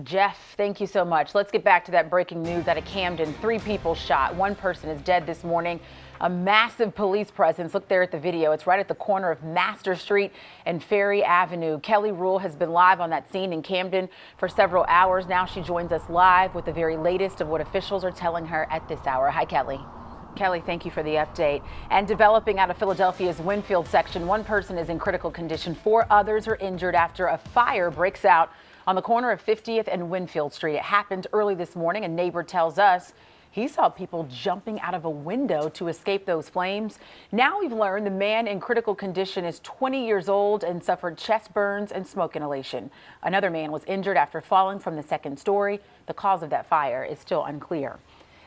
Jeff, thank you so much. Let's get back to that breaking news out of Camden. 3 people shot. 1 person is dead this morning. A massive police presence. Look there at the video. It's right at the corner of Master Street and Ferry Avenue. Kelly Rule has been live on that scene in Camden for several hours. Now she joins us live with the very latest of what officials are telling her at this hour. Hi, Kelly. Kelly, thank you for the update. And developing out of Philadelphia's Winfield section, 1 person is in critical condition. 4 others are injured after a fire breaks out on the corner of 50th and Winfield Street. It happened early this morning. A neighbor tells us he saw people jumping out of a window to escape those flames. Now we've learned the man in critical condition is 20 years old and suffered chest burns and smoke inhalation. Another man was injured after falling from the 2nd story. The cause of that fire is still unclear.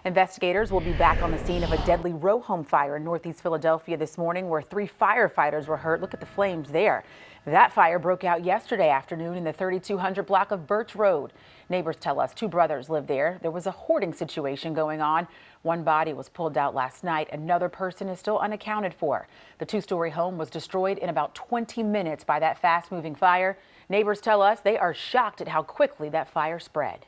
Investigators will be back on the scene of a deadly row home fire in Northeast Philadelphia this morning where 3 firefighters were hurt. Look at the flames there. That fire broke out yesterday afternoon in the 3200 block of Birch Road. Neighbors tell us 2 brothers live there. There was a hoarding situation going on. 1 body was pulled out last night. Another person is still unaccounted for. The 2-story home was destroyed in about 20 minutes by that fast-moving fire. Neighbors tell us they are shocked at how quickly that fire spread.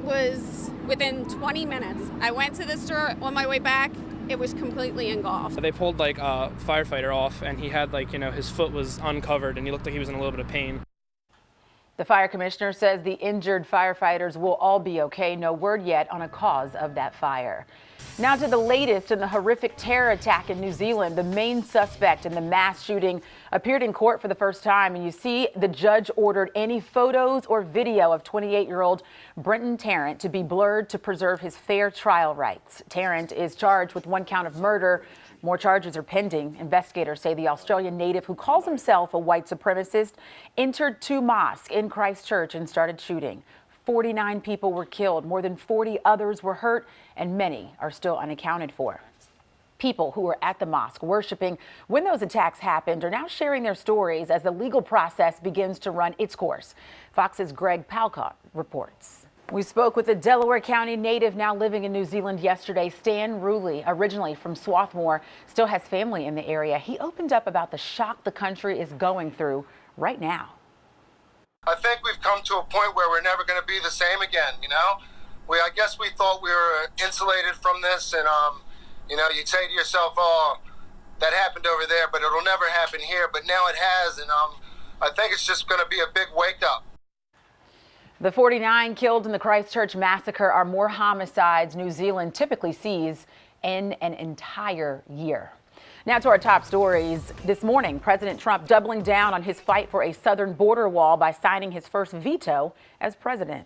Was within 20 minutes. I went to the store. On my way back, it was completely engulfed. They pulled like a firefighter off, and he had his foot was uncovered, and he looked like he was in a little bit of pain. The fire commissioner says the injured firefighters will all be okay. No word yet on a cause of that fire. Now to the latest in the horrific terror attack in New Zealand. The main suspect in the mass shooting appeared in court for the first time. And you see the judge ordered any photos or video of 28-year-old Brenton Tarrant to be blurred to preserve his fair trial rights. Tarrant is charged with 1 count of murder. More charges are pending. Investigators say the Australian native, who calls himself a white supremacist, entered 2 mosques in Christchurch and started shooting. 49 people were killed, more than 40 others were hurt, and many are still unaccounted for. People who were at the mosque worshiping when those attacks happened are now sharing their stories as the legal process begins to run its course. Fox's Greg Palcott reports. We spoke with a Delaware County native now living in New Zealand yesterday. Stan Ruley, originally from Swarthmore, still has family in the area. He opened up about the shock the country is going through right now. I think we've come to a point where we're never going to be the same again, I guess we thought we were insulated from this, and, you'd say to yourself, oh, that happened over there, but it'll never happen here. But now it has, and I think it's just going to be a big wake-up. The 49 killed in the Christchurch massacre are more homicides New Zealand typically sees in an entire year. Now to our top stories. This morning, President Trump doubling down on his fight for a southern border wall by signing his first veto as president.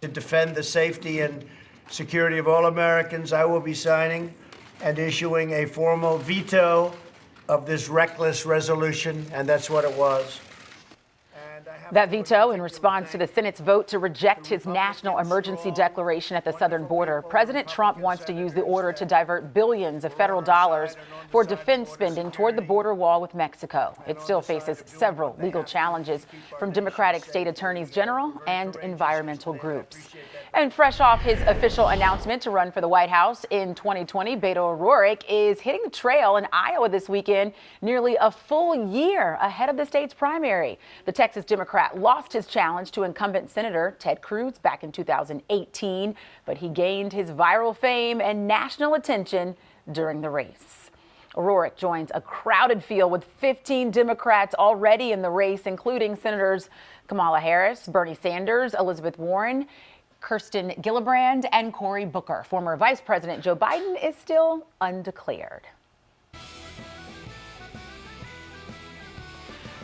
To defend the safety and security of all Americans, I will be signing and issuing a formal veto of this reckless resolution, and that's what it was. That veto in response to the Senate's vote to reject his national emergency declaration at the southern border. President Trump wants to use the order to divert billions of federal dollars for defense spending toward the border wall with Mexico. It still faces several legal challenges from Democratic state attorneys general and environmental groups. And fresh off his official announcement to run for the White House in 2020, Beto O'Rourke is hitting the trail in Iowa this weekend, nearly a full year ahead of the state's primary. The Texas Democrat lost his challenge to incumbent Senator Ted Cruz back in 2018, but he gained his viral fame and national attention during the race. O'Rourke joins a crowded field with 15 Democrats already in the race, including Senators Kamala Harris, Bernie Sanders, Elizabeth Warren, Kirsten Gillibrand, and Cory Booker. Former Vice President Joe Biden is still undeclared.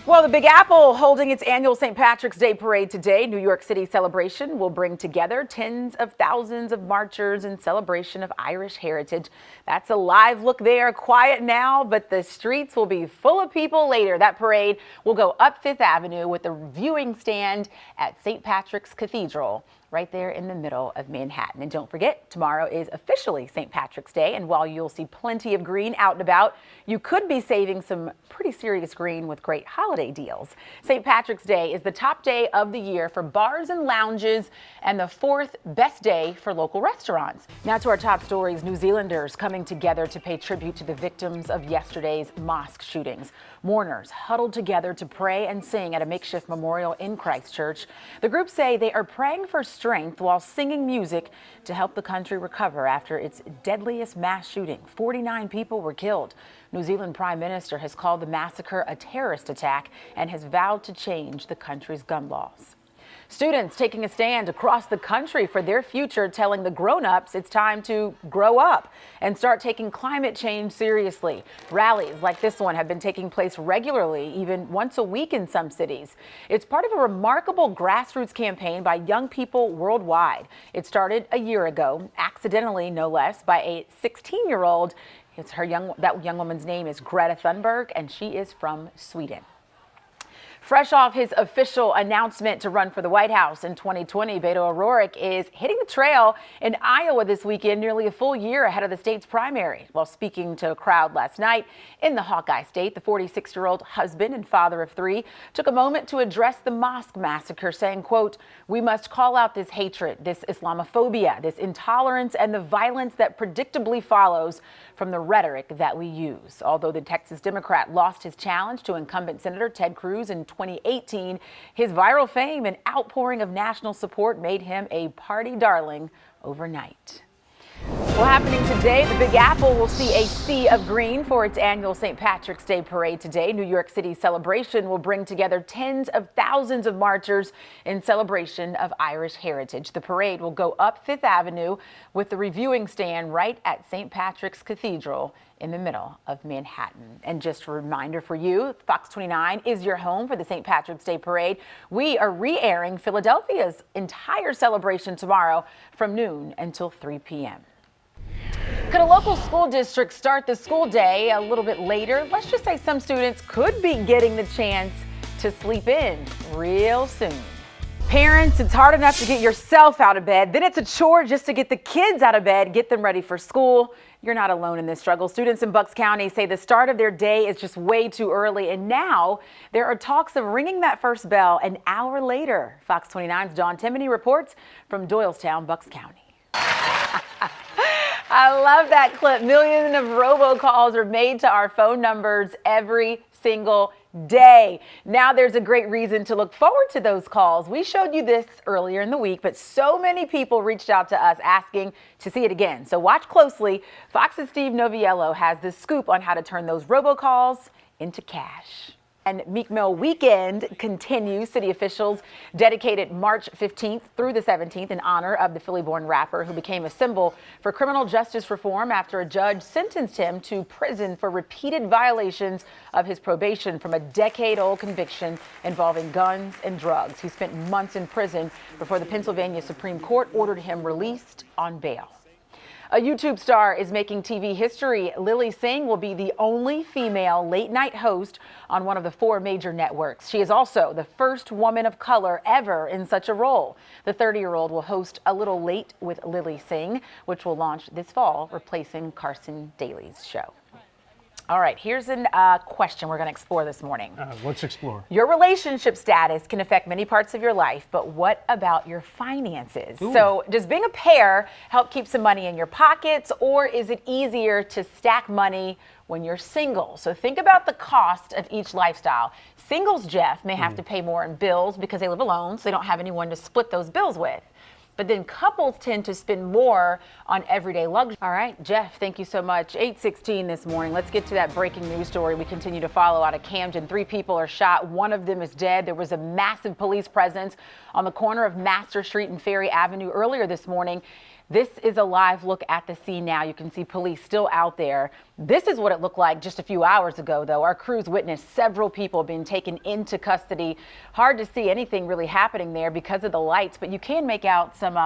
Well, the Big Apple holding its annual St. Patrick's Day parade today. New York City celebration will bring together tens of thousands of marchers in celebration of Irish heritage. That's a live look there. Quiet now, but the streets will be full of people later. That parade will go up Fifth Avenue with a viewing stand at St. Patrick's Cathedral, right there in the middle of Manhattan. And don't forget, tomorrow is officially St. Patrick's Day, and while you'll see plenty of green out and about, you could be saving some pretty serious green with great holiday deals. St. Patrick's Day is the top day of the year for bars and lounges and the 4th best day for local restaurants. Now to our top stories. New Zealanders coming together to pay tribute to the victims of yesterday's mosque shootings. Mourners huddled together to pray and sing at a makeshift memorial in Christchurch. The group say they are praying for strength while singing music to help the country recover after its deadliest mass shooting. 49 people were killed. New Zealand Prime Minister has called the massacre a terrorist attack and has vowed to change the country's gun laws. Students taking a stand across the country for their future, telling the grown-ups it's time to grow up and start taking climate change seriously. Rallies like this one have been taking place regularly, even once a week in some cities. It's part of a remarkable grassroots campaign by young people worldwide. It started a year ago, accidentally no less, by a 16-year-old. That young woman's name is Greta Thunberg, and she is from Sweden. Fresh off his official announcement to run for the White House in 2020, Beto O'Rourke is hitting the trail in Iowa this weekend, nearly a full year ahead of the state's primary. While speaking to a crowd last night in the Hawkeye State, the 46-year-old husband and father of three took a moment to address the mosque massacre, saying, quote, "We must call out this hatred, this Islamophobia, this intolerance, and the violence that predictably follows from the rhetoric that we use." Although the Texas Democrat lost his challenge to incumbent Senator Ted Cruz in 2018, his viral fame and outpouring of national support made him a party darling overnight. Well, happening today, the Big Apple will see a sea of green for its annual St. Patrick's Day parade today. New York City's celebration will bring together tens of thousands of marchers in celebration of Irish heritage. The parade will go up Fifth Avenue with the reviewing stand right at St. Patrick's Cathedral in the middle of Manhattan. And just a reminder for you, Fox 29 is your home for the St. Patrick's Day Parade. We are re-airing Philadelphia's entire celebration tomorrow from noon until 3 p.m. Could a local school district start the school day a little bit later? Let's just say some students could be getting the chance to sleep in real soon. Parents, it's hard enough to get yourself out of bed. Then it's a chore just to get the kids out of bed, get them ready for school. You're not alone in this struggle. Students in Bucks County say the start of their day is just way too early. And now there are talks of ringing that first bell an hour later. Fox 29's John Timoney reports from Doylestown, Bucks County. I love that clip. Millions of robocalls are made to our phone numbers every single day. Now there's a great reason to look forward to those calls. We showed you this earlier in the week, but so many people reached out to us asking to see it again. So watch closely. Fox's Steve Noviello has the scoop on how to turn those robocalls into cash. And Meek Mill weekend continues. City officials dedicated March 15th through the 17th in honor of the Philly-born rapper who became a symbol for criminal justice reform after a judge sentenced him to prison for repeated violations of his probation from a decade-old conviction involving guns and drugs. He spent months in prison before the Pennsylvania Supreme Court ordered him released on bail. A YouTube star is making TV history. Lily Singh will be the only female late-night host on one of the 4 major networks. She is also the first woman of color ever in such a role. The 30-year-old will host A Little Late with Lily Singh, which will launch this fall, replacing Carson Daly's show. All right, here's a question we're going to explore this morning. Let's explore. Your relationship status can affect many parts of your life, but what about your finances? Ooh. So does being a pair help keep some money in your pockets, or is it easier to stack money when you're single? So think about the cost of each lifestyle. Singles, Jeff, may have to pay more in bills because they live alone, so they don't have anyone to split those bills with. But then couples tend to spend more on everyday luxury. All right, Jeff, thank you so much. 8:16 this morning. Let's get to that breaking news story we continue to follow out of Camden. 3 people are shot. One of them is dead. There was a massive police presence on the corner of Master Street and Ferry Avenue earlier this morning. This is a live look at the scene now. You can see police still out there. This is what it looked like just a few hours ago, though. Our crews witnessed several people being taken into custody. Hard to see anything really happening there because of the lights, but you can make out some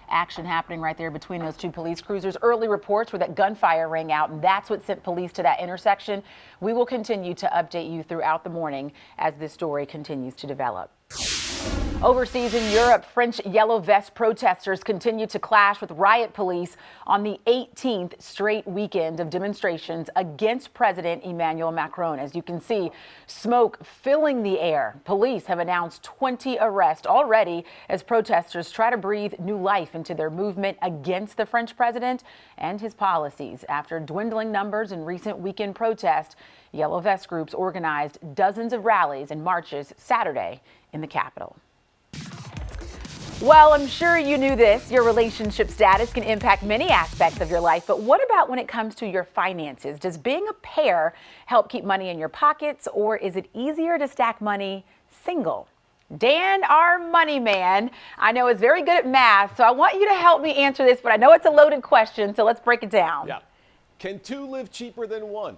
action happening right there between those 2 police cruisers. Early reports were that gunfire rang out, and that's what sent police to that intersection. We will continue to update you throughout the morning as this story continues to develop. Overseas in Europe, French yellow vest protesters continue to clash with riot police on the 18th straight weekend of demonstrations against President Emmanuel Macron. As you can see, smoke filling the air. Police have announced 20 arrests already as protesters try to breathe new life into their movement against the French president and his policies. After dwindling numbers in recent weekend protests, yellow vest groups organized dozens of rallies and marches Saturday in the capital. Well, I'm sure you knew this. Your relationship status can impact many aspects of your life, but what about when it comes to your finances? Does being a pair help keep money in your pockets, or is it easier to stack money single? Dan, our money man, I know is very good at math, so I want you to help me answer this, but I know it's a loaded question, so let's break it down. Yeah. Can two live cheaper than one?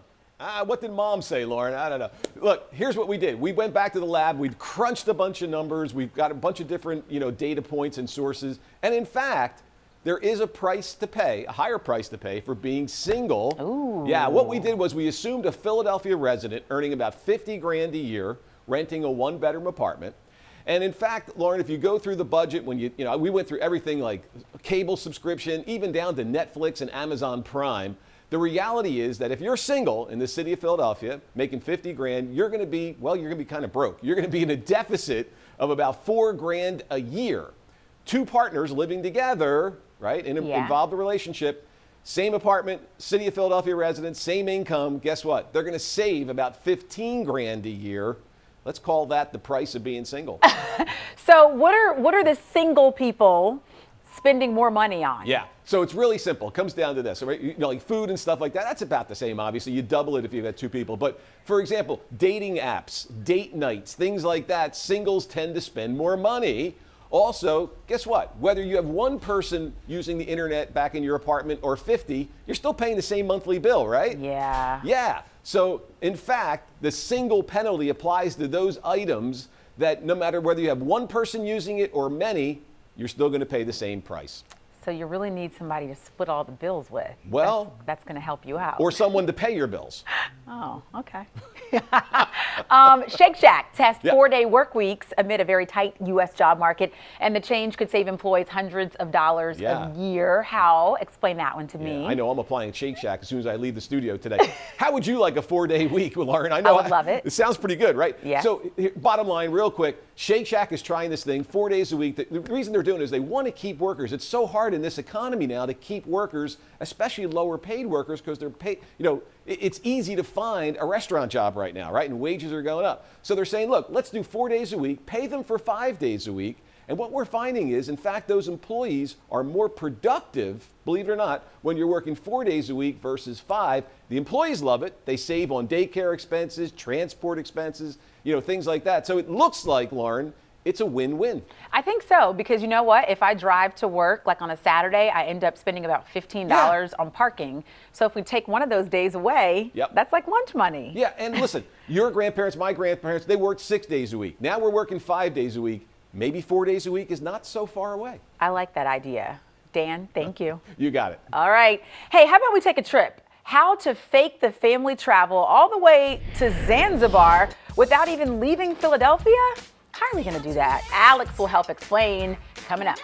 What did mom say, Lauren? I don't know. Look, here's what we did. We went back to the lab. We've crunched a bunch of numbers. We've got a bunch of different, data points and sources. And in fact, there is a price to pay, a higher price to pay for being single. Ooh. Yeah, what we did was we assumed a Philadelphia resident earning about 50 grand a year, renting a one-bedroom apartment. And in fact, Lauren, if you go through the budget, when we went through everything like cable subscription, even down to Netflix and Amazon Prime. The reality is that if you're single in the city of Philadelphia, making 50 grand, you're going to be kind of broke. You're going to be in a deficit of about 4 grand a year. Two partners living together, right, involved a relationship, same apartment, city of Philadelphia residents, same income. Guess what? They're going to save about 15 grand a year. Let's call that the price of being single. So what are the single people spending more money on? Yeah. So it's really simple. It comes down to this, right? Like food and stuff like that. That's about the same, obviously. You double it if you've got two people. But for example, dating apps, date nights, things like that, singles tend to spend more money. Also, guess what? Whether you have one person using the internet back in your apartment or 50, you're still paying the same monthly bill, right? Yeah. Yeah. So in fact, the single penalty applies to those items that no matter whether you have one person using it or many, you're still going to pay the same price. So you really need somebody to split all the bills with. Well, that's going to help you out. Or someone to pay your bills. Oh, okay. Shake Shack tests 4-day work weeks amid a very tight U.S. job market, and the change could save employees hundreds of dollars a year. How? Explain that one to me. I know I'm applying Shake Shack as soon as I leave the studio today. How would you like a 4-day week, Lauren? I know I would love it. It sounds pretty good, right? Yeah. So bottom line, real quick, Shake Shack is trying this thing 4 days a week. The reason they're doing it is they want to keep workers. It's so hard in this economy now to keep workers, especially lower paid workers, because they're paid, it's easy to find a restaurant job right now, right? And wages are going up. So they're saying, look, let's do 4 days a week, pay them for 5 days a week. And what we're finding is, in fact, those employees are more productive, believe it or not, when you're working 4 days a week versus 5. The employees love it. They save on daycare expenses, transport expenses, things like that. So it looks like, Lauren, it's a win-win. I think so, because you know what? If I drive to work, like on a Saturday, I end up spending about $15 on parking. So if we take one of those days away, that's like lunch money. Yeah, and listen, your grandparents, my grandparents, they worked 6 days a week. Now we're working 5 days a week. Maybe 4 days a week is not so far away. I like that idea. Dan, thank you. You got it. All right. Hey, how about we take a trip? How to fake the family travel all the way to Zanzibar without even leaving Philadelphia? How are we going to do that? Alex will help explain coming up.